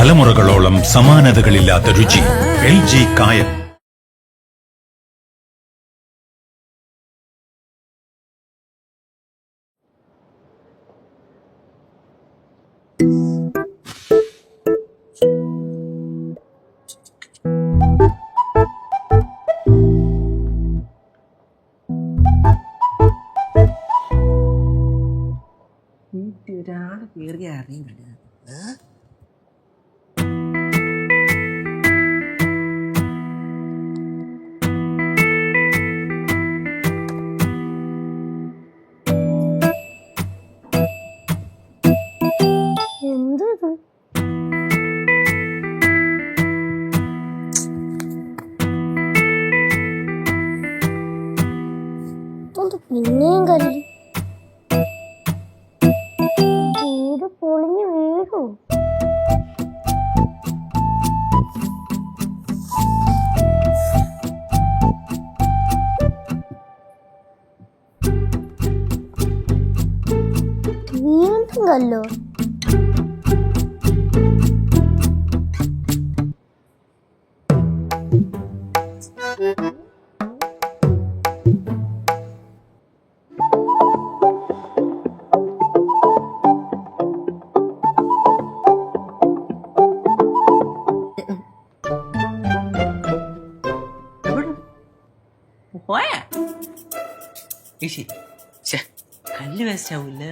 തലമുറകളോളം സമാനതകളില്ലാത്ത രുചി. LG കായം. ഒരാള് കേറിയ അറിയില്ല. പിന്നെയും കല്ല് വീട് പൊളിഞ്ഞു വീഴും. വീണ്ടും കല്ലോ. കല്ല് വേസ്റ്റ് ആവൂല.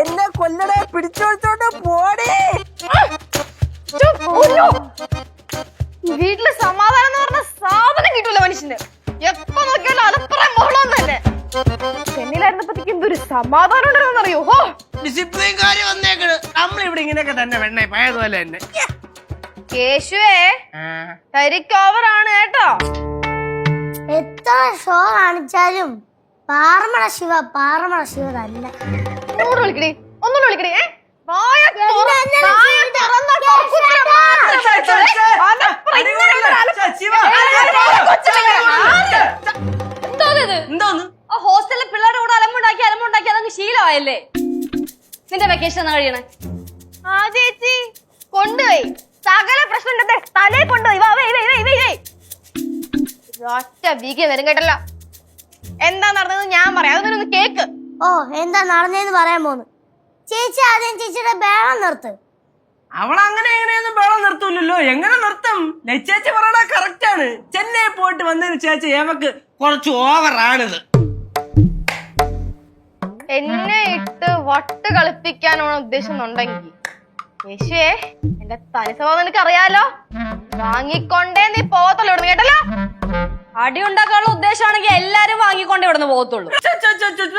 എന്നെ കൊല്ലടേ, പിടിച്ചോടിച്ചോണ്ട് പോടേ. വീട്ടില് സമാധാനം എന്ന് പറഞ്ഞ സാധനം കിട്ടൂല മനുഷ്യന്. എപ്പോ നോക്കിയാലും അലപ്പുറം ബഹളം തന്നെ. ചെന്നൈയിലായിരുന്നപ്പോഴത്തേക്ക് എന്തൊരു സമാധാനം ഉണ്ടെന്നറിയോ? ഡിസിപ്ലിൻ കാര്യം വന്നേക്കണ്. നമ്മളിവിടെ ഇങ്ങനെയൊക്കെ തന്നെ വെണ്ണ പഴയതുപോലെ തന്നെ. കേശുവേ, തരിക്ക് ഓവറാണ് കേട്ടോ. എത്ര ഷോ കാണിച്ചാലും പാറമട ശിവ തന്നെ. ഒന്നുകൂടെ വിളിക്കണേ, ഒന്നുകൂടെ വിളിക്കണേ. ഹോസ്റ്റലിലെ പിള്ളേരുടെ കൂടെ അലമ്പുണ്ടാക്കി അതങ്ങ് ശീലമായല്ലേ. നിന്റെ വെക്കേഷൻ എന്നാ കഴിയണേ? ആ ചേച്ചി കൊണ്ടുപോയി. സകല പ്രശ്നം തലേ കൊണ്ടുപോയി. ഒറ്റ വീക്ക് വരും കേട്ടല്ലോ. എന്താ നടന്നത് ഞാൻ പറയാം, അതൊന്നൊന്ന് കേക്ക്. ഓ, എന്താ നടന്നേന്ന് പറയാൻ പോന്നു. ചേച്ചി ആദ്യം ചേച്ചിയുടെ ബേളം നിർത്ത്. അവളങ്ങനെ എങ്ങനെയൊന്നും ബേളം നിർത്തൂലല്ലോ. എങ്ങനെ നിർത്തും? ചേച്ചി പറയണ കറക്റ്റ് ആണ്. ചെന്നൈ പോയിട്ട് വന്നതിന് ചേച്ചി ഏവക്ക് കുറച്ച് ഓവറാണിത്. എന്നെ ഇട്ട് വട്ട് കളിപ്പിക്കാനാണ് ഉദ്ദേശിക്കുന്നുണ്ടെങ്കിൽ യേശുവേ, എന്റെ തനി സ്വഭാവം നിനക്ക് അറിയാലോ. വാങ്ങിക്കൊണ്ടേ നീ പോകത്തുള്ളൂ ഇവിടുന്ന് കേട്ടല്ലോ. അടി ഉണ്ടാക്കാനുള്ള ഉദ്ദേശമാണെങ്കിൽ എല്ലാരും വാങ്ങിക്കൊണ്ടേ ഇവിടുന്ന് പോകത്തുള്ളൂ.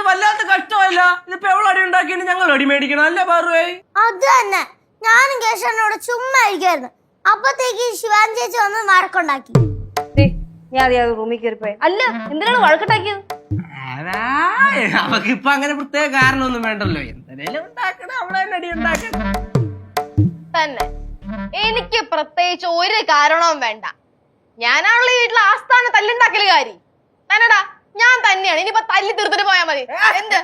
വല്ലാത്ത കഷ്ടമല്ല. ഇതിപ്പോ എവിടെ അടി ഉണ്ടാക്കിയിട്ട് ഞങ്ങൾ അടി മേടിക്കണം അല്ലേ പാറുവേ? അത് തന്നെ, ഞാനും കേശവനോട് ചുമ്മാ ഇരിക്കായിരുന്നു. അപ്പത്തേക്ക് ശിവാൻ ചേച്ചി വന്ന് വഴക്കുണ്ടാക്കി. ഞാൻ റൂമിൽ കയറിപ്പോയി. അല്ല, എന്തിനാണ് വഴക്കുണ്ടാക്കിയത്? അവക്ക് ഇപ്പൊ അങ്ങനെ പ്രത്യേക കാരണമൊന്നും വേണ്ടല്ലോ. എന്തെങ്കിലും ഉണ്ടാക്കണ അവളെ അടി ഉണ്ടാക്കണം തന്നെ. എനിക്ക് പ്രത്യേകിച്ച് ഒരു കാരണവും വേണ്ട. ഞാനാണല്ലോ ഈ വീട്ടിലെ ആസ്ഥാന തല്ലുണ്ടാക്കലുകാരി. തന്നെടാ, ഞാൻ തന്നെയാണ്. ഇനിയിപ്പോ തല്ലി തീർത്തിട്ട് പോയാ മതി. എന്ത്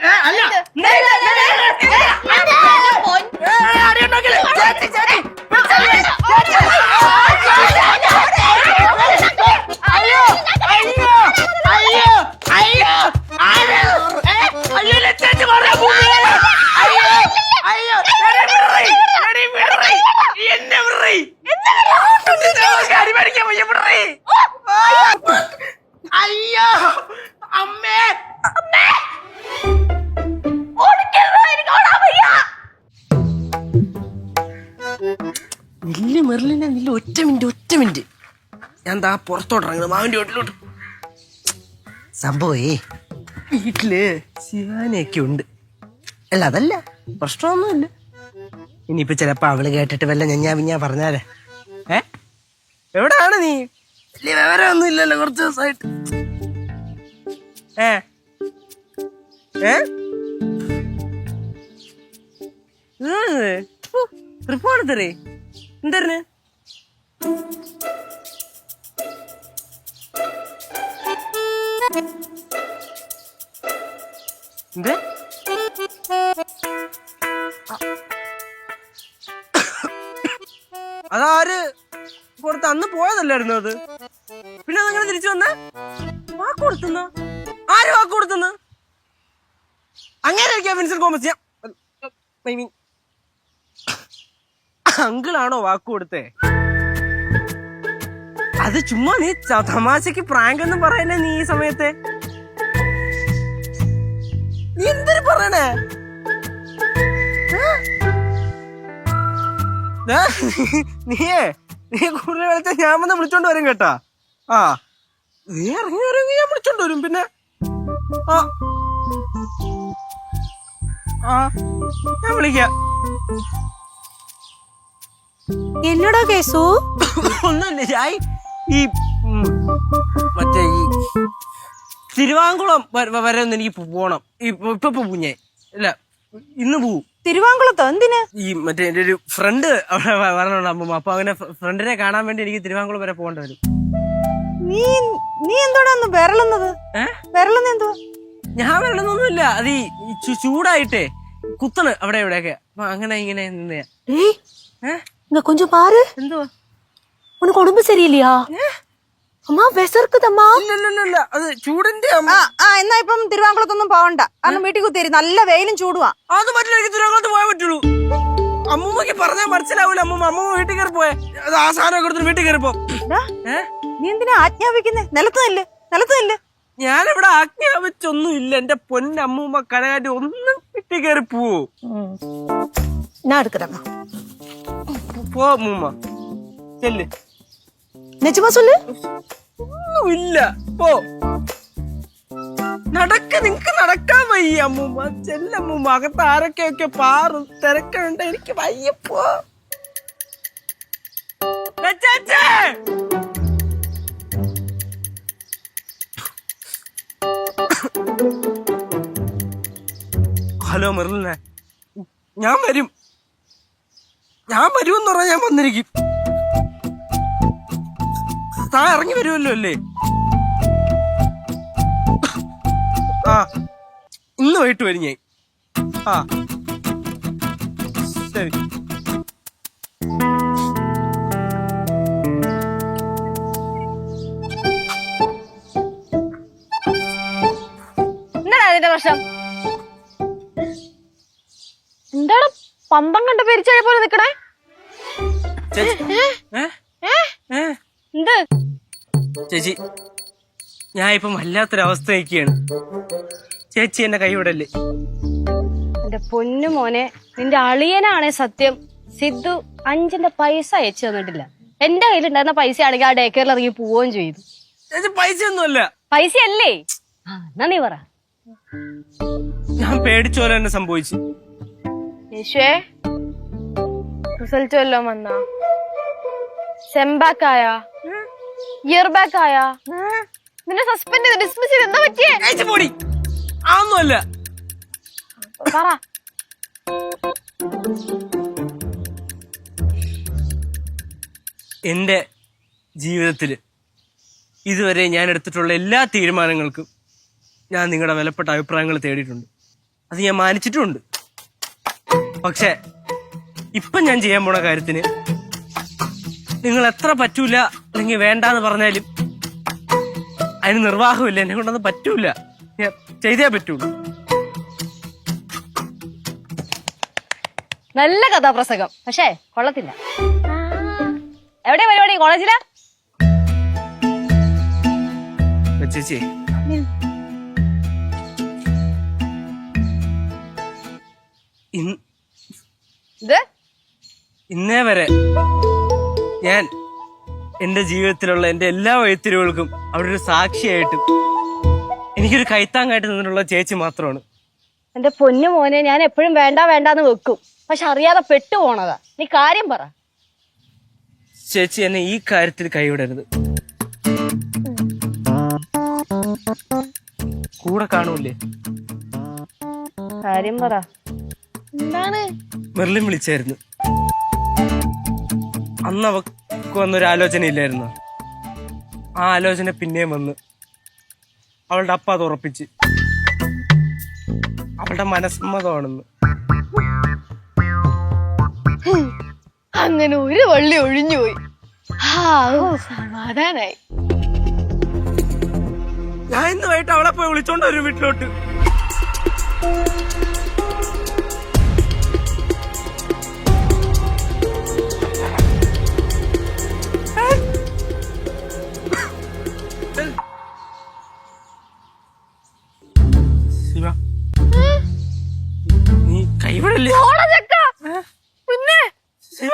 അയ്യോ അമ്മേ, നെല്ല് മെറിലിന്റെ നെല്ല്. ഒറ്റ മിനിറ്റ് ഞാൻ താ പുറത്തോട്ട് ഇറങ്ങുന്നത് മാവിന്റെ വീട്ടിലോട്ട്. സംഭവേ വീട്ടില് ശിവാനയൊക്കെ ഉണ്ട്. അല്ല അതല്ല പ്രശ്നമൊന്നുമില്ല. ഇനിയിപ്പോ ചിലപ്പോ അവള് കേട്ടിട്ട് വല്ല ഞാൻ പറഞ്ഞാലേ. എവിടാണ് നീ? വലിയ വിവരമൊന്നും ഇല്ലല്ലോ കുറച്ച് ദിവസമായിട്ട്. റിപ്പോർട്ട് എന്തരന് എന്ത്? അതാര് കൊടുത്ത അന്ന് പോയതല്ലായിരുന്നു അത്? പിന്നെ നിങ്ങൾ തിരിച്ചു വന്ന വാക്ക് കൊടുത്തുന്ന? ആര് വാക്ക് കൊടുത്തുന്ന? അങ്ങനെ വിൻസെന്റ് തോമസ് അങ്കിളാണോ വാക്ക് കൊടുത്തേ? അത് ചുമ്മാ നീ തമാശക്ക് പ്രാങ്ക് എന്ന് പറയുന്നേ നീ ഈ സമയത്തെ. നീ എന്തിനു പറയണേ? നീ കൂടുതൽ കളിച്ചാൽ ഞാൻ വന്ന് വിളിച്ചോണ്ട് വരും കേട്ടാ. ആ നീ ഇറങ്ങി ഇറങ്ങി ഞാൻ വിളിച്ചോണ്ട് വരും. പിന്നെ ഞാൻ വിളിക്കാം. എന്നടാ കേസു? ഒന്നുമില്ല, ഞാൻ ഈ മറ്റേ ഈ തിരുവാങ്കുളം വരെ ഒന്ന് എനിക്ക് പോണം. ഇപ്പൊ പോവും ഞാൻ. ഇല്ല, ഇന്ന് പോവും. തിരുവാങ്കുളത്തോ? എന്തിന്? ഈ മറ്റേ എന്റെ ഒരു ഫ്രണ്ട് അവിടെ വരണുണ്ട് അമ്മൂമ്മ. അപ്പൊ അങ്ങനെ ഫ്രണ്ടിനെ കാണാൻ വേണ്ടി എനിക്ക് തിരുവാങ്കുളം വരെ പോകേണ്ടി വരും. നീ എന്തോടാ വിരളുന്നത്? വിരളുന്ന എന്തുവാ? ഞാൻ വരണമെന്നൊന്നുമില്ല. അത് ഈ ചൂടായിട്ടേ കുത്തണ് അവിടെ ഇവിടെയൊക്കെ. അപ്പൊ അങ്ങനെ ഇങ്ങനെ നിന്നയാ. இங்க கொஞ்சம் பாரு. എന്തുവാ? உனக்கு உடம்பு சரியில்லையா? അമ്മ വിശർക്കുതമ്മാ. ഇല്ല, അത് ചൂടിന്റെ. എന്നാ ഇപ്പം തിരുവാങ്കുളത്തൊന്നും പോവണ്ട. അന്ന് വീട്ടിൽ കുത്തിരി നല്ല വെയിലും ചൂടുവാ. അത് പറ്റില്ല, എനിക്ക് തിരുവാങ്കുളത്ത് പോയാൻ പറ്റുള്ളൂ. അമ്മൂമ്മക്ക് പറഞ്ഞാൽ മനസ്സിലാവൂല. അമ്മൂമ്മ വീട്ടിൽ കയറി പോയെ. അത് ആ സാധനം എടുത്തിട്ട് വീട്ടിൽ കയറിപ്പോ. നീ എന്തിനാ ആജ്ഞാപിക്കുന്നേ? നിലത്ത് നില്ല്. ഞാനിവിടെ ആജ്ഞാപിച്ചൊന്നും ഇല്ല. എന്റെ പൊന്നമ്മൂമ്മ കടകാട്ടി ഒന്നും വീട്ടിൽ കയറി പോവോ? ഞാൻ എടുക്കറമ്മ. പോ അമ്മൂമ്മ, ചെല്ല്. നിജമാ சொல்லு. ഒന്നുമില്ല, പോ. നിങ്ങക്ക് നടക്കാൻ വയ്യ അമ്മൂമ്മ. ചെല്ലമ്മൂമ്മ. അകത്ത് ആരൊക്കെയൊക്കെ പാറും തിരക്കുണ്ട്. എനിക്ക് വയ്യപ്പോ. ഹലോ മെർലിനെ, ഞാൻ വരുമെന്ന് പറഞ്ഞാൽ ഞാൻ വന്നിരിക്കും. താൻ ഇറങ്ങി വരുമല്ലോ അല്ലേ? ഇന്ന് വൈകിട്ട് വരും ഞാൻ. ശരി. എന്താണ് അതിന്റെ പ്രശ്നം? എന്താണ് പന്തം കണ്ട പെരിച്ചാഴി പോലെ നിക്കണേ? എന്ത് ചേച്ചി, ഞാൻ ഇപ്പം വല്ലാത്തൊരവസ്ഥ നിൽക്കുകയാണ്. ചേച്ചി എന്നെ കൈവിടല്ലേ? എന്റെ പൊന്നു മോനെ, നിന്റെ അളിയനാണേ സത്യം. സിദ്ധു 5ന്റെ പൈസ അയച്ചു തന്നിട്ടില്ല. എന്റെ കയ്യിലുണ്ടായിരുന്ന പൈസ ആണെങ്കിൽ ആ ഡേ കെയറിൽ ഇറങ്ങി പോവുകയും ചെയ്തു. ചേച്ചി, പൈസയൊന്നുമല്ല. പൈസ അല്ലേ? എന്നാ നീ പറ. ഞാൻ പേടിച്ചോലെ തന്നെ സംഭവിച്ചു. യേശുവേ, റിസൾട്ട് വല്ലതും വന്നാ? സെംബാക്ക് ആയാ? ഇയർ ബാക്ക് ആയാ? നിന്നെ സസ്പെൻഡ് ചെയ്ത് ഡിസ്മിസ് ചെയ്ത് എന്താ പറ്റിയേ? അതൊന്നുമല്ല. പറ. എന്റെ ജീവിതത്തില് ഇതുവരെ ഞാൻ എടുത്തിട്ടുള്ള എല്ലാ തീരുമാനങ്ങൾക്കും ഞാൻ നിങ്ങളുടെ വിലപ്പെട്ട അഭിപ്രായങ്ങൾ തേടിയിട്ടുണ്ട്. അത് ഞാൻ മാനിച്ചിട്ടുമുണ്ട്. പക്ഷെ ഇപ്പൊ ഞാൻ ചെയ്യാൻ പോണ കാര്യത്തിന് നിങ്ങൾ എത്ര പറ്റൂല അല്ലെങ്കിൽ വേണ്ടാന്ന് പറഞ്ഞാലും അതിന് നിർവാഹമില്ല. എന്നെ കൊണ്ടൊന്നും പറ്റൂല. ഞാൻ ചെയ്തേ പറ്റൂല. നല്ല കഥാപ്രസംഗം, പക്ഷേ കൊള്ളത്തില്ല. എവിടെ പരിപാടി? കോളേജിലാ? ചേച്ചി, ഇന്നേ വരെ ഞാൻ എന്റെ ജീവിതത്തിലുള്ള എന്റെ എല്ലാ വഴിത്തിരിവുകൾക്കും അവിടെ ഒരു സാക്ഷിയായിട്ടും എനിക്കൊരു കൈത്താങ്ങായിട്ട് നിന്നിട്ടുള്ള ചേച്ചി മാത്രമാണ്. എന്റെ പൊന്നു മോനെ, ഞാൻ എപ്പോഴും വേണ്ടാന്ന് വെക്കും, പക്ഷെ അറിയാതെ പെട്ടു പോണതാ. നീ കാര്യം പറ. ചേച്ചി എന്നെ ഈ കാര്യത്തിൽ കൈവിടരുത്. കൂടെ കാണൂലേ? കാര്യം പറ. എന്താണ്? മെർലിൻ വിളിച്ചായിരുന്നു. അന്ന് വന്നൊരു ആലോചന ഇല്ലായിരുന്നു. ആ ആലോചന പിന്നെയും വന്ന് അവളുടെ അപ്പ അത് ഉറപ്പിച്ച് അവളുടെ മനസ്സമ്മതമാണെന്ന്. അങ്ങനെ ഒരു വള്ളി ഒഴിഞ്ഞുപോയി. സമാധാനായി. ഞാൻ ഇന്ന് വൈകിട്ട് അവളെ പോയി വിളിച്ചോണ്ട് വരും വീട്ടിലോട്ട്. ശിവ, നീ കൈവിടല്ലേ? പിന്നെ ശിവ,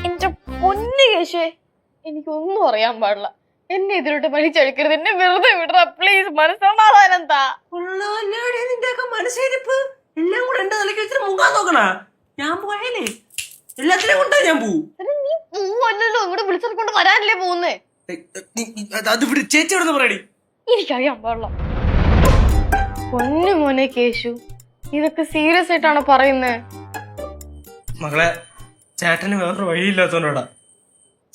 എന്റെ പൊന്നു കേശുവേ, എനിക്കൊന്നും അറിയാൻ പാടില്ല. എന്നെ ഇതിലോട്ട് വലിച്ചെടുക്കരുത്. എന്നെ വെറുതെ വിടറ പ്ലീസ്. മനസ്സമാധാനം താ. നിന്റെയൊക്കെ മനസ്സിരിപ്പ് എല്ലാം കൂടെ എന്റെ തലക്ക് വെച്ചിട്ട് മുങ്ങാൻ നോക്കണ. ഞാൻ പോയാലേ എല്ലാത്തിനും കൊണ്ടാ ഞാൻ പോവും. നീ പോവല്ലോ, ഇങ്ങോട്ട് വിളിച്ചെടുക്കൊണ്ട് വരാനല്ലേ പോകുന്നേ. അത് ചേച്ചി എവിടെ പറയടി? എനിക്കറിയാൻ പാടില്ല. പൊന്നു മോനെ കേശു, ഇതൊക്കെ സീരിയസ് ആയിട്ടാണ് പറയുന്നേ? മകളെ, ചേട്ടന് വേറൊരു വഴിയില്ലാത്തോണ്ടാ.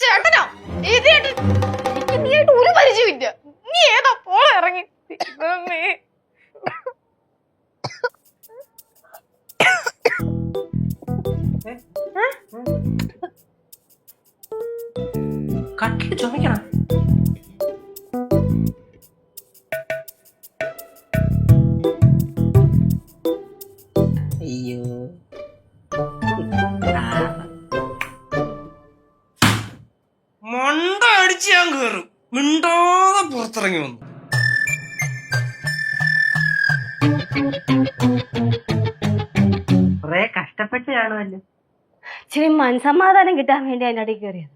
ചേട്ടനോ? ഏത് ചേട്ടൻ? എനിക്ക് നീയായിട്ട് ഒരു പരിചയമില്ല. നീ ഏതാ പോള ഇറങ്ങി? കട്ടില് ചുമക്കണം. അയ്യോ, മണ്ട അടിച്ച് ഞാൻ കേറും. മിണ്ടാതെ പുറത്തിറങ്ങി വന്നു. കൊറേ കഷ്ടപ്പെട്ട് കാണുമല്ലോ. ഇച്ചിരി മനസമാധാനം കിട്ടാൻ വേണ്ടി അതിൻ്റെ അടിയിൽ കയറിയത്.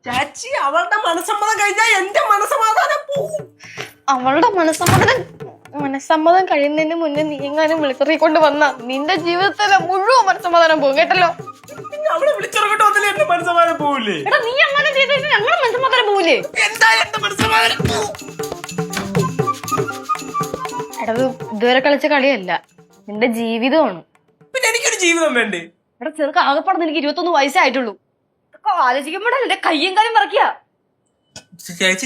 ചാച്ചി, അവളുടെ മനസ്സമ്മതം കഴിഞ്ഞാൽ എന്റെ മനസ്സമാധാനം പോകും. അവളുടെ മനസ്സമ്മതം കഴിയുന്നതിന് മുന്നേ നീ എങ്ങാനും വിളിച്ചറിക്കൊണ്ട് വന്ന നിന്റെ ജീവിതത്തിലെ മുഴുവൻ മനസ്സമാധാനം പോകും. കേട്ടല്ലോ? അവളെ വിളിച്ചിറങ്ങിട്ട് വന്നില്ലേ എന്റെ മനസ്സമാധാനം പോവില്ലേ? എടാ, നീ അങ്ങനെ ചെയ്തു ഞങ്ങളുടെ മനസ്സമാധാനം പോവില്ലേ? എന്തായാലും എന്റെ മനസ്സമാധാനം പോവും. എടാ, ഇതുവരെ കളിച്ച കളിയല്ല, നിന്റെ ജീവിതമാണ്. പിന്നെ എനിക്കൊരു ജീവിതം വേണ്ടേ? എടാ ചെറുക്ക് ആകെപ്പാടുന്ന എനിക്ക് 21 വയസ്സായിട്ടുള്ളൂ. ഇതൊക്കെ ആലോചിക്കുമ്പോഴല്ലേ എന്റെ കയ്യും കാലും മറക്കുക.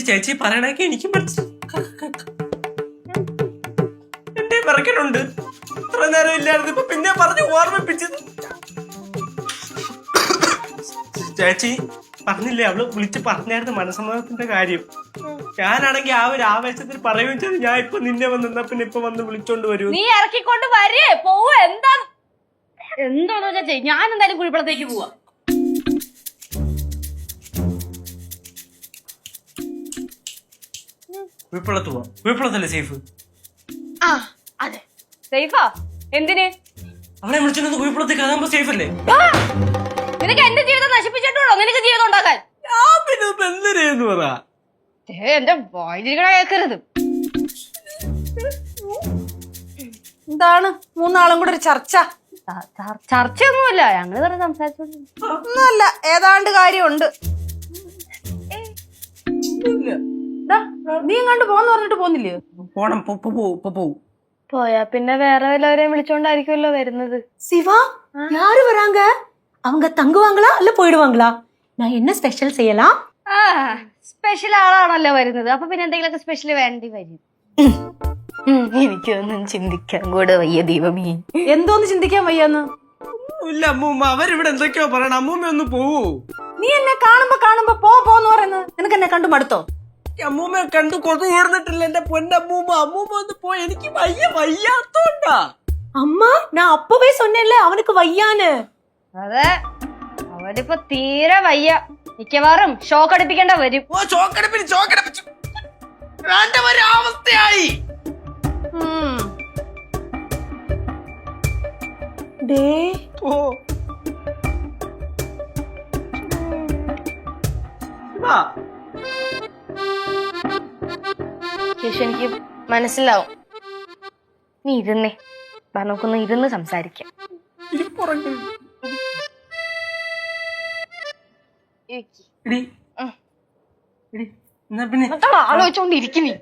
ചേച്ചി പറയണൊക്കെ എനിക്ക് എന്റെ പറക്കലുണ്ട്. ഇത്ര നേരം ഇല്ലായിരുന്നു, ഇപ്പൊ പിന്നെ പറഞ്ഞ് ഓർമ്മിപ്പിച്ചത്. ചേച്ചി പറഞ്ഞില്ലേ, അവള് വിളിച്ച് പറഞ്ഞായിരുന്നു മനസ്സമ്മതത്തിന്റെ കാര്യം. ഞാനാണെങ്കി ആ ഒരു ആവേശത്തിൽ പറയുകയും ചെയ്തു. ഞാൻ ഇപ്പൊ നിന്നെ വന്നാ പിന്നെ ഇപ്പൊ വന്ന് വിളിച്ചോണ്ട് വരൂ. നീ ഇറക്കിക്കൊണ്ട് വരേ പോവ എന്താന്ന് വെച്ചാ ചെയ്. ഞാൻ എന്തായാലും കുഴിപ്പളത്തേക്ക് പോവാ. കുഴിപ്പള്ളത്ത് പോവാം. കുഴിപ്പള്ളത്തല്ലേ സേഫ്? ആ അതെ. സേഫാ? എന്തിന്? അവളെ വിളിച്ചോണ്ട് കുഴിപ്പള്ളത്തേക്ക് അതാകുമ്പോ സേഫ് അല്ലേ? നിനക്ക് എന്റെ ജീവിതം നശിപ്പിച്ചിട്ടുണ്ടോ നിനക്ക് ജീവിതം ഉണ്ടാക്കാൻ? ഞാൻ പിന്നെ എന്തിനേന്ന് പറ. എന്റെ വായിലിരിക്കണ കേൾക്കരുത്. എന്താണ് മൂന്നാളും കൂടെ ഒരു ചർച്ച? ചർച്ചയൊന്നുമില്ല, ഞങ്ങള് വെറുതെ സംസാരിച്ചു. ഒന്നുമല്ല, ഏതാണ്ട് കാര്യമുണ്ട്. നീ എങ്ങാണ്ട് പോന്ന് പറഞ്ഞിട്ട് പോന്നില്ലേ? പോണം, പോവും. പോയാ പിന്നെ വേറെ വല്ലവരെയും വിളിച്ചോണ്ടായിരിക്കുമല്ലോ വരുന്നത്. சிவா யாரு வராங்க? அவங்க தங்குவாங்களா இல்ல போயிடுவாங்களா? நான் என்ன ஸ்பெஷல் செய்யலாம்? ആ സ്പെഷ്യൽ ആളാണല്ലോ വരുന്നത്, അപ്പൊ പിന്നെ എന്തെങ്കിലുമൊക്കെ സ്പെഷ്യൽ വേണ്ടി വരും. എനിക്കൊന്നും ചിന്തിക്കാൻ കൂടെ വയ്യ ദൈവമേ. എന്തോന്ന് ചിന്തിക്കാൻ വയ്യാന്ന്? ഇല്ല അമ്മൂമ്മ, അവരിവിടെ എന്തൊക്കെയോ പറയണം. അമ്മൂമ്മ ഒന്ന് പോവൂ. നീ എന്നെ കാണുമ്പോ പോന്ന് പറയുന്നത്. നിനക്ക് എന്നെ കണ്ടു മടുത്തോ? അമ്മൂമ്മ കണ്ടു കൊതു ഓർന്നിട്ടില്ല എന്റെ പൊന്നമ്മൂമ്മ. അമ്മൂമ്മ ഒന്ന് പോയി, എനിക്ക് വയ്യാത്തോണ്ടാ. அம்மா நான் அப்பவே சொன்னேன்ல அவனுக்கு வையான்னு. അതെ, അവനിപ്പോ തീരെ വയ്യ. മിക്കവാറും ഷോക്ക് അടിപ്പിക്കേണ്ട വരും. ഓ ചോക്കടപ്പിച്ചു വേണ്ട ഒരു അവസ്ഥയായി. ഡേ ഓ വാ. കേശു, എനിക്ക് മനസ്സിലാവും. നീ ഇരുന്നേ, നമുക്കൊന്ന് ഇരുന്ന് സംസാരിക്കാം. എന്നാ പിന്നെ ആലോചിച്ചോണ്ടിരിക്കുന്നേ.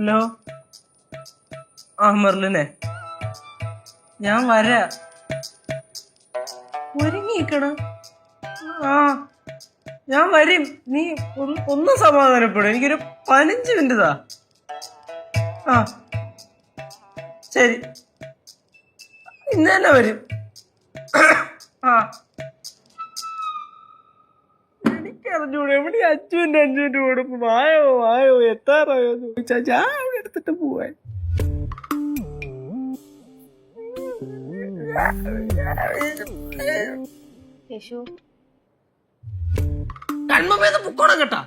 ഹലോ, ആ മെർലിനെ, ഞാൻ വരാ. ഒരുങ്ങിക്കണം. ആ ഞാൻ വരും. നീ ഒന്ന് സമാധാനപ്പെടും. എനിക്കൊരു 15 മിനിറ്റ് താ. ആ ശരി, ഇന്ന് തന്നെ വരും. ആ എനിക്കറിഞ്ഞൂടെ എവിടെ അഞ്ചുവിന്റെ കൊടുക്കും. ആയോ എത്താറായോ ചോദിച്ചാ ഞാൻ അവിടെ എടുത്തിട്ട് പോവാൻ. കേശു, കൺമേന്ന് പൊക്കോണം കേട്ടാ.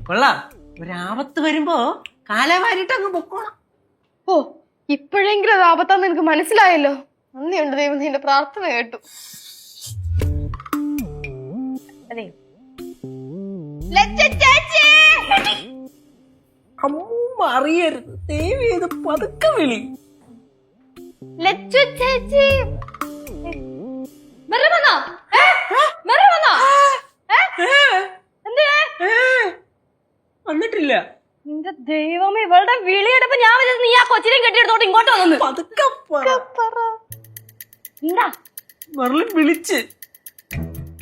കൊള്ളാം. ഒരാപത്ത് വരുമ്പോ കാലവാരിട്ട് അങ്ങ് പൊക്കോണം. ഓ ഇപ്പോഴെങ്കിലും അത് ആപത്താന്ന് എനിക്ക് മനസ്സിലായല്ലോ. നന്ദിയുണ്ട് ദൈവം, നിന്റെ പ്രാർത്ഥന കേട്ടു. അതെ, അമ്മ അറിയരുത്. ദേവി ഇത് പതുക്കെ വിളി. ലച്ചു ചേച്ചി വന്നിട്ടില്ല. നിന്റെ ദൈവമേ, ഇവളുടെ വിളിയെടുപ്പ് ഞാൻ വിചാരിച്ചു നീ ആ കൊച്ചിനെയും കെട്ടിയെടുത്തോട്ട് ഇങ്ങോട്ട് വന്നു. പതുക്കെ എന്താ മെർലിൻ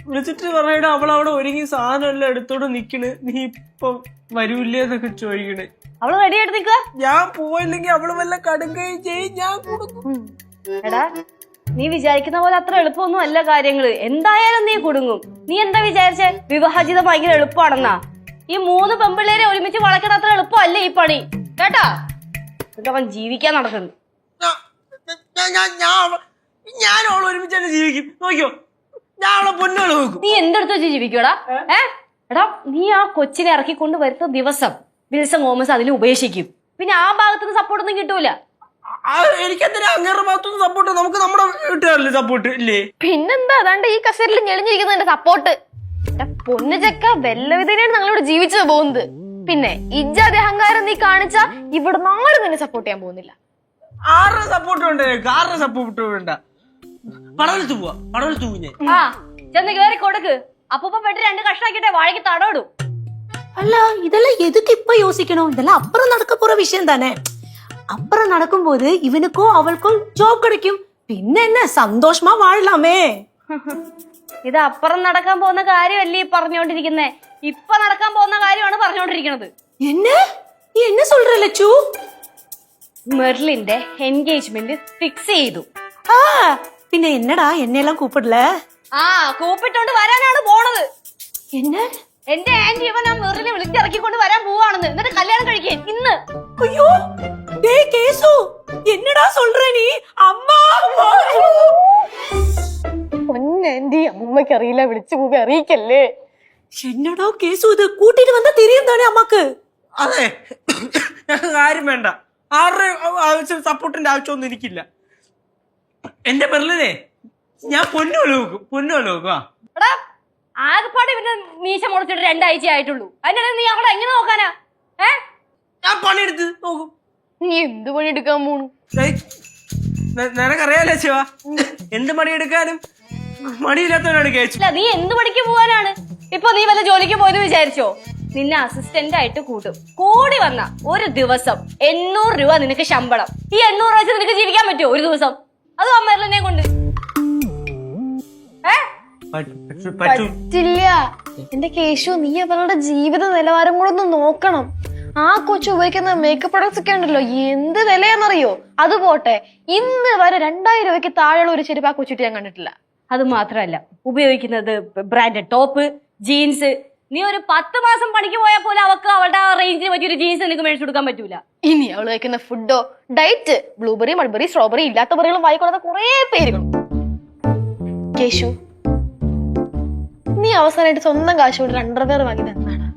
വിളിച്ചിട്ട് പറയണ അവളവിടെ ഒരുങ്ങി സാധനം എല്ലാം എടുത്തോണ്ട് നിക്കണ്. നീ ഇപ്പം വരൂല്ലേന്നൊക്കെ ചോദിക്കണേ. അവള് റെഡി ആയിട്ട് നിക്കുക. ഞാൻ പോയില്ലെങ്കിൽ അവള് വല്ല കടുങ്കയും ചെയ്യും. ഞാൻ കൊടുക്കും. എടാ, നീ വിചാരിക്കുന്ന പോലെ അത്ര എളുപ്പമൊന്നും അല്ല കാര്യങ്ങള്. എന്തായാലും നീ കുടുങ്ങും. നീ എന്താ വിചാരിച്ചേ വിവാഹജീവിതം ഭയങ്കര എളുപ്പമാണെന്നാ? ഈ 3 പെമ്പിള്ളേരെ ഒരുമിച്ച് വളയ്ക്കണ അത്ര എളുപ്പമല്ലേ ഈ പണി, കേട്ടാ? അവൻ ജീവിക്കാൻ നടക്കുന്നു. ഞാൻ അവളെ ഒരുമിച്ച് തന്നെ ജീവിക്കും. നോക്കിയോ, ഞാൻ അവളെ പൊന്നോളെ നോക്കും. നീ എന്തെടുത്ത് വെച്ച് ജീവിക്കടാ? എടാ, നീ ആ കൊച്ചിനെ ഇറക്കിക്കൊണ്ട് വരുന്ന ദിവസം വിൽസൺ തോമസ് അതിനെ ഉപേക്ഷിക്കും. പിന്നെ ആ ഭാഗത്തുനിന്ന് സപ്പോർട്ടൊന്നും കിട്ടൂല. എനിക്കെന്തിനാ അങ്ങേരുടെ ഭാഗത്തുനിന്ന് സപ്പോർട്ട്? നമുക്ക് നമ്മുടെ വീട്ടുകാരില്ലേ സപ്പോർട്ട് ഇല്ലേ? പിന്നെന്താ, അതാണ്ട് ഈ കസേരയിൽ ഞെളിഞ്ഞിരിക്കുന്നതിന്റെ സപ്പോർട്ട്. പൊന്നു ചെക്ക വെല്ലവിധേനയാണ് ഞങ്ങളിവിടെ ജീവിച്ചു പോകുന്നത്. പിന്നെ ഇജ്ജാതി അഹങ്കാരം നീ കാണിച്ച ഇവിടെ നാട് നിന്നെ സപ്പോർട്ട് ചെയ്യാൻ പോകുന്നില്ല. ആരുടെ സപ്പോർട്ട് ഉണ്ട്? ആരുടെ സപ്പോർട്ട് വേണ്ട. പടവലത്ത് പോവാ, പടവലത്ത് പോഞ്ഞേ. ആ ചെന്ന് കേറി കൊടുക്ക്. അപ്പൂപ്പ പെട്ട് 2 കഷ്ടാക്കിട്ടെ വാഴയ്ക്ക് തടോടും. அல்ல இதெல்லாம் எதுக்கு இப்ப யோசிக்கணும்? இதெல்லாம் அப்புறம் நடக்க போற விஷயம் தானே. அப்புறம் நடக்கும்போது இவனுக்கும் அவளுக்கும் ஜாப் கிடைக்கும். பின்ன என்ன சந்தோஷமா வாழலாமே. ഇത് അപ്പുറം നടക്കാൻ പോകുന്ന കാര്യമല്ലേ ഈ പറഞ്ഞോണ്ടിരിക്കുന്നേ? ഇപ്പൊ നടക്കാൻ പോകുന്ന കാര്യമാണ് പറഞ്ഞോണ്ടിരിക്കുന്നത്. என்ன நீ என்ன சொல்ற லட்சு? മെർലിന്റെ എൻഗേജ്മെന്റ് ഫിക്സ് ചെയ്തു. ആ പിന്നെ എന്നടാ എന്നെല്ലാം കൂപ്പിടല? ആ കൂപ്പിട്ടോണ്ട് വരാനാണ് പോണത്. என்ன? എന്റെ ആന്റി ഇവൻ ആ മെർലിനെ വിളിച്ചിറക്കിക്കൊണ്ട് വരാൻ പോവാണെന്ന്. എന്നിട്ട് കല്യാണം കഴിക്കാൻ ഇന്ന്. ஐயோ டேய் கேசு, என்னடா சொல்ற நீ? அம்மா പൊന്നാന്റി, അമ്മയ്ക്ക് അറിയില്ല, വിളിച്ചു പോയി അറിയിക്കല്ലേ. என்னடா கேசு, இது கூட்டிட்டு வந்தா தெரியும் தானே அம்மாக்கு? അതെ, കാര്യം വേണ്ട. ആരുടെ ആവശ്യം സപ്പോർട്ടിന്റെ ആവശ്യമൊന്നും എനിക്കില്ല. എന്റെ മെർലിനെ ഞാൻ പൊന്നുപോലെ നോക്കും. എടാ, ആകെപ്പാടെ ഇവന്റെ മീശ മുളച്ചിട്ട് 2 ആഴ്ച ആയിട്ടുള്ളൂ. അതിനിടയിൽ നീ അവളെ എങ്ങനെ നോക്കാനാ? ഞാൻ പണിയെടുത്ത് നോക്കും. നീ എന്ത് പണിയെടുക്കാൻ പോണു? നിനക്കറിയാലോ ശിവ, എന്ത് പണിയെടുക്കാനും മടിയില്ലാത്തവനാണ് കേച്ചു. ഇല്ല, നീ എന്ത് പണിക്ക് പോവാനാണ്? ഇപ്പൊ നീ വല്ല ജോലിക്ക് പോയെന്ന് വിചാരിച്ചോ? നിന്നെ അസിസ്റ്റന്റ് ആയിട്ട് കൂട്ടും. കൂടി വന്ന ഒരു ദിവസം 800 രൂപ നിനക്ക് ശമ്പളം. ഈ 800 രൂപ വെച്ച് നിനക്ക് ജീവിക്കാൻ പറ്റുമോ ഒരു ദിവസം? അതും അമ്മേറിനെ കൊണ്ട് പറ്റില്ല. എന്റെ കേശു, നീ അവളുടെ ജീവിത നിലവാരം കൂടെ ഒന്ന് നോക്കണം. ആ കൊച്ചു ഉപയോഗിക്കുന്ന മേക്കപ്പ് പ്രൊഡക്ട്സ് ഒക്കെ ഉണ്ടല്ലോ, എന്ത് വിലയാണെന്നറിയോ? അത് പോട്ടെ, ഇന്ന് വരെ 2000 രൂപയ്ക്ക് താഴെയുള്ള ഒരു ചെരുപ്പ് ആ കൊച്ചിട്ട് ഞാൻ കണ്ടിട്ടില്ല. അത് മാത്രമല്ല ഉപയോഗിക്കുന്നത് ബ്രാൻഡഡ് ടോപ്പ്, ജീൻസ്. നീ ഒരു 10 മാസം പണിക്ക് പോയാൽ പോലും അവൾക്ക് അവളുടെ ആ റേഞ്ചിന് പറ്റിയൊരു ജീൻസ് നിനക്ക് മേടിച്ചു കൊടുക്കാൻ പറ്റൂല. ഇനി അവള് കഴിക്കുന്ന ഫുഡോ, ഡയറ്റ്, ബ്ലൂബെറി, മൾബെറി, സ്ട്രോബെറി, ഇല്ലാത്ത ബെറികളും വായിക്കൊടുത്ത കുറെ പേരുകളും. കേശു, നീ അവസാനമായിട്ട് സ്വന്തം കാശ് കൊണ്ട് അണ്ടർവെയർ വാങ്ങിയത് എന്താണ്?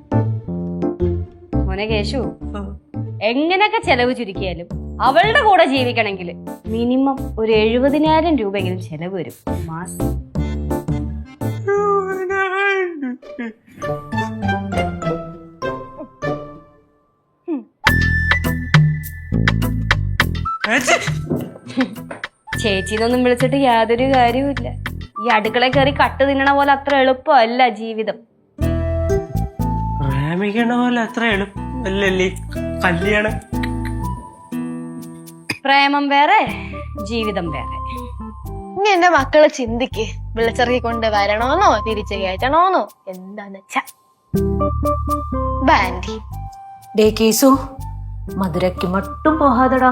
മോനെ കേശു, എങ്ങനെയൊക്കെ ചെലവ് ചുരുക്കിയാലും അവളുടെ കൂടെ ജീവിക്കണമെങ്കിൽ മിനിമം ഒരു 70,000 രൂപയെങ്കിലും ചെലവ് വരും മാസം. ചേച്ചിന്നൊന്നും വിളിച്ചിട്ട് യാതൊരു കാര്യവുമില്ല. ഈ അടുക്കള കയറി കട്ട് തിന്നണ പോലെ അത്ര എളുപ്പമല്ല ജീവിതം. പ്രേമിക്കണ പോലെ അത്ര എളുപ്പമല്ലേ കല്യാണം. പ്രേമം വേറെ, ജീവിതം വേറെ. ഇനി എന്റെ മക്കള് ചിന്തിക്ക്, വിളിച്ചിറക്കി കൊണ്ട് വരണോന്നോ തിരിച്ചു കയറ്റണോന്നോ എന്താന്ന് വെച്ചാ. ബാൻഡി டே கேசு, மதுரைக்கு மட்டும் போகாதடா.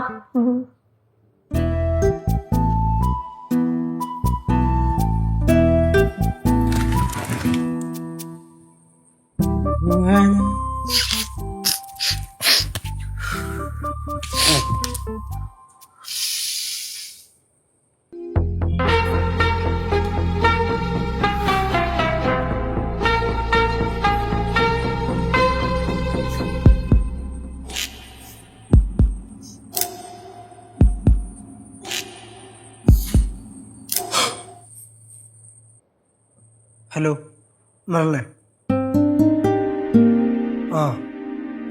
ഹലോ മറല്ലേ? ആ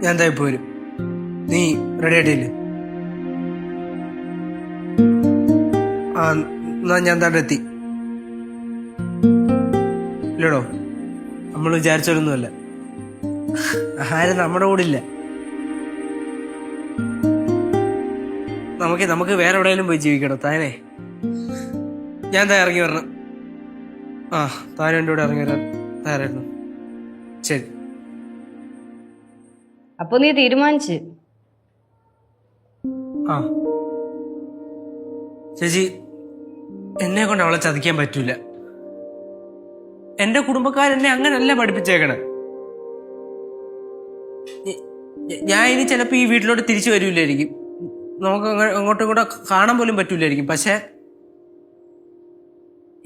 ഞാൻ എന്താ ഇപ്പോൾ വരും. നീ റെഡി ആയിട്ടില്ലേ? ആ എന്നാ ഞാൻ താണ്ട് എത്തി. ഇല്ലടോ, നമ്മൾ വിചാരിച്ചൊരൊന്നുമല്ല. ആരും നമ്മുടെ കൂടെ ഇല്ല. നമുക്ക് വേറെ എവിടെയെങ്കിലും പോയി ജീവിക്കണോ താനേ? ഞാൻ താ ഇറങ്ങി വരണം. ആ താനും എൻ്റെ കൂടെ ഇറങ്ങി വരാൻ തയ്യാറായിരുന്നു. ശരി. അപ്പൊ നീ തീരുമാനിച്ച്? ആ ചേച്ചി, എന്നെ കൊണ്ട് അവളെ ചതിക്കാൻ പറ്റൂല. എന്റെ കുടുംബക്കാരെന്നെ അങ്ങനല്ല പഠിപ്പിച്ചേക്കണേ. ഞാൻ ഇനി ചിലപ്പോ ഈ വീട്ടിലോട്ട് തിരിച്ചു വരൂലായിരിക്കും. നമുക്ക് അങ്ങോട്ടും ഇങ്ങോട്ടും കാണാൻ പോലും പറ്റൂലായിരിക്കും. പക്ഷെ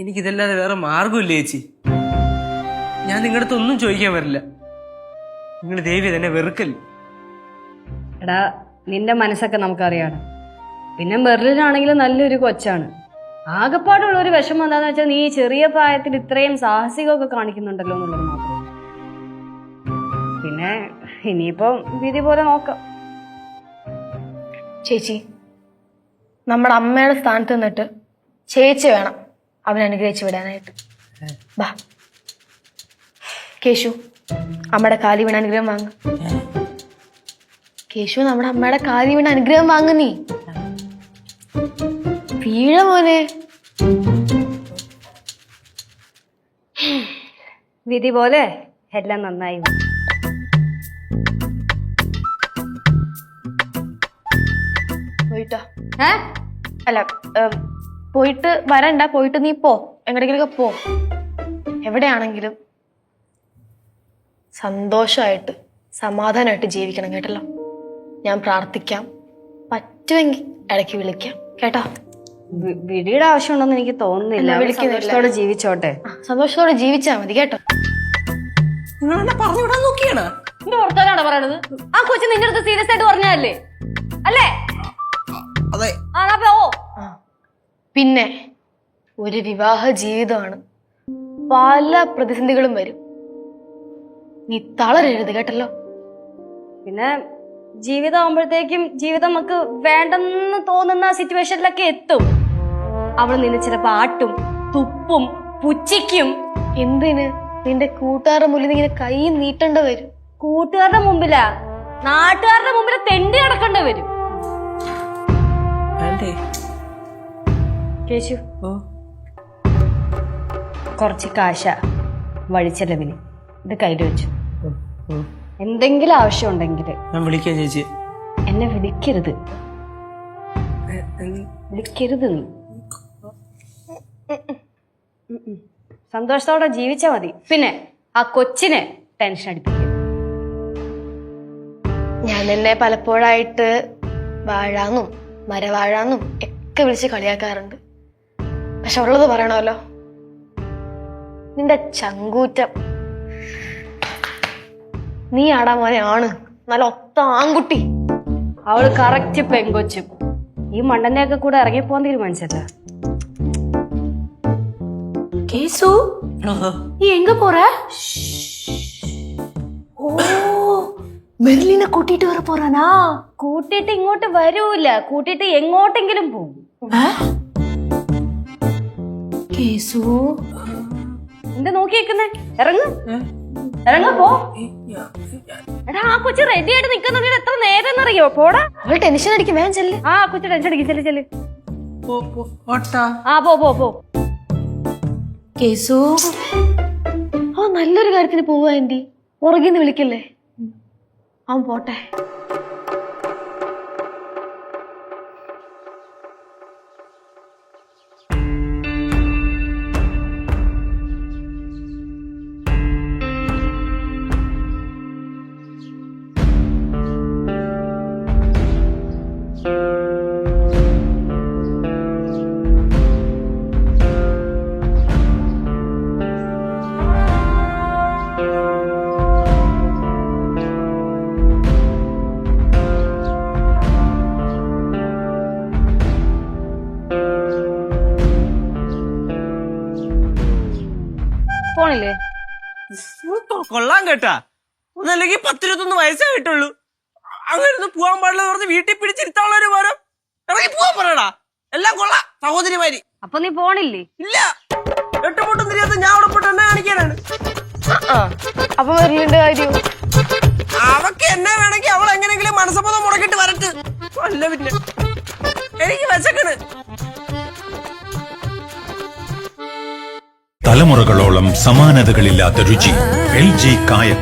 എനിക്കിതല്ലാതെ വേറെ മാർഗമില്ല ചേച്ചി. ഞാൻ നിങ്ങളുടെ അടുത്ത് ഒന്നും ചോദിക്കാൻ വരില്ല. നിങ്ങൾ ദേവി തന്നെ വെറുക്കല്ല. എടാ, നിന്റെ മനസ്സൊക്കെ നമുക്കറിയാം. പിന്നെ മെർലിനാണെങ്കിലും നല്ലൊരു കൊച്ചാണ്. ആകെപ്പാടുള്ള ഒരു വിഷമം എന്താന്ന് വെച്ചാൽ നീ ചെറിയ പ്രായത്തിൽ ഇത്രയും സാഹസികമൊക്കെ കാണിക്കുന്നുണ്ടല്ലോ എന്നുള്ളത് മാത്രമേ. പിന്നെ ഇനിയിപ്പം വിധി പോലെ നോക്കാം. ചേച്ചി, നമ്മുടെ അമ്മയുടെ സ്ഥാനത്ത് നിന്നിട്ട് ചേച്ചി വേണം അവൻ അനുഗ്രഹിച്ചു വിടാനായിട്ട്. ബാ കേശു, അമ്മയുടെ കാലി വീണ അനുഗ്രഹം വാങ്ങ. കേശു, നമ്മുടെ അമ്മയുടെ കാലി വീണ അനുഗ്രഹം വാങ്ങ. നീ വീഴ മോനെ. വിധി പോലെ എല്ലാം നന്നായി. പോയിട്ടോ? അല്ല, പോയിട്ട് വരണ്ട. പോയിട്ട് നീ പോ, എങ്ങടെങ്കിലൊക്കെ പോ. എവിടെയാണെങ്കിലും സന്തോഷമായിട്ട് സമാധാനമായിട്ട് ജീവിക്കണം കേട്ടല്ലോ. ഞാൻ പ്രാർത്ഥിക്കാം. പറ്റുമെങ്കിൽ ഇടയ്ക്ക് വിളിക്കാം കേട്ടോ. വിധിയുടെ ആവശ്യമുണ്ടെന്ന് എനിക്ക് തോന്നുന്നില്ല. സന്തോഷത്തോടെ ജീവിച്ചോട്ടെ. സന്തോഷത്തോടെ ജീവിച്ചാ മതി കേട്ടോ. നിങ്ങൾ എന്നെ പറഞ്ഞുവിടാൻ നോക്കിയാണ്. എന്ത് വർത്താനാണ് പറയണത്? ആ കൊച്ചു നിന്റെ അടുത്ത് സീരിയസ് ആയിട്ട് പറഞ്ഞല്ലേ? അല്ലേ? അതെ. പിന്നെ ഒരു വിവാഹ ജീവിതമാണ്. പല പ്രതിസന്ധികളും വരും. നീ തളരരുത് കേട്ടല്ലോ. പിന്നെ ജീവിതം ആവുമ്പോഴത്തേക്കും ജീവിതം നമുക്ക് വേണ്ടെന്ന് തോന്നുന്ന സിറ്റുവേഷനിലൊക്കെ എത്തും. അവൾ നിന്നെ ചിലപ്പോ ആട്ടും, തുപ്പും, പുച്ഛിക്കും. എന്തിന്? നിന്റെ കൂട്ടുകാരുടെ മുന്നിൽ ഇങ്ങനെ കൈ നീട്ടേണ്ട വരും. കൂട്ടുകാരുടെ മുമ്പിലാ, നാട്ടുകാരുടെ മുമ്പിൽ തെണ്ടി നടക്കേണ്ടി വരും. കേശു, കുറച്ച് കാശ വഴിച്ചെലവിന് ഇത് കയ്യിൽ വെച്ചു. എന്തെങ്കിലും ആവശ്യം ഉണ്ടെങ്കിൽ ഞാൻ വിളിക്കാം ചേച്ചി. എന്നെ വിളിക്കരുത്. വിളിക്കരുത് നീ. സന്തോഷത്തോടെ ജീവിച്ചാ മതി. പിന്നെ ആ കൊച്ചിനെ ടെൻഷൻ അടിപ്പിക്കും. ഞാൻ നിന്നെ പലപ്പോഴായിട്ട് വാഴാന്നും മരവാഴാന്നും ഒക്കെ വിളിച്ച് കളിയാക്കാറുണ്ട്. പക്ഷെ ഉള്ളത് പറയണമല്ലോ, നിന്റെ ചങ്കൂറ്റം നീ ആടാ മോനെ ആണ്. നല്ല ഒത്ത ആൺകുട്ടി. അവള് കറക്റ്റ് പെങ്കൊച്ചും. ഈ മണ്ടന്റെ ഒക്കെ കൂടെ ഇറങ്ങിപ്പോവാൻ തീരുമാനിച്ചല്ല. கேசு நீ எங்க போற? ഓ മെർലിനെ കൂട്ടിട്ട് വര പോറാനാ? കൂട്ടിട്ട് ഇങ്ങോട്ട് വരൂല, കൂട്ടിട്ട് എങ്ങോട്ടെങ്കിലും പോകും. കേസു എന്താ നോക്കി വെക്കുന്നേ? ഇറങ്ങ് ഇറങ്ങ പോ. എടാ ആ കൊച്ചു റെഡി ആയിട്ട് നിക്കുന്നുണ്ട്. എത്ര നേരം എന്നറിയോ? പോടാ. അവൾ ടെൻഷൻ അടിക്കും. വേഗം ചെല്ല്. ആ കൊച്ചു ടെൻഷൻ അടിക്കും. ചെല്ല് ചെല്ല്. ആ പോ പോ പോ. കേസു ആ നല്ലൊരു കാര്യത്തിന് പോവാ ആന്റി. പുറകിന്ന് വിളിക്കല്ലേ. അവൻ പോട്ടെ. പോണില്ലേ? കൊള്ളാൻ കേട്ടാ. ഒന്നല്ലെങ്കിൽ 10-21 വയസ്സായിട്ടുള്ളൂ. അങ്ങനെ പോവാൻ പാടില്ല പറഞ്ഞ് വീട്ടിൽ പിടിച്ചിരുത്താനുള്ളൊരു പോരം ഇറങ്ങി പോവാൻ പറയടാ. എല്ലാം കൊള്ളാം സഹോദരിമാരി. അപ്പൊ നീ പോണില്ലേ? ഇല്ല, എട്ടുമുട്ടും തിരിയാത്ത ഞാൻ അവിടെ പോയിട്ട് എന്നെ കാണിക്കാനാണ്. അപ്പൊ വരലിന്റെ കാര്യം അവക്ക് എന്നെ വേണമെങ്കിൽ അവൾ എങ്ങനെങ്കിലും മനസ്സമ്മതം മുടക്കിട്ട് വരട്ട്. അല്ല പിന്നെ എനിക്ക് വിശക്കണ്. തലമുറകളോളം സമാനതകളില്ലാത്ത രുചി. LG കായം.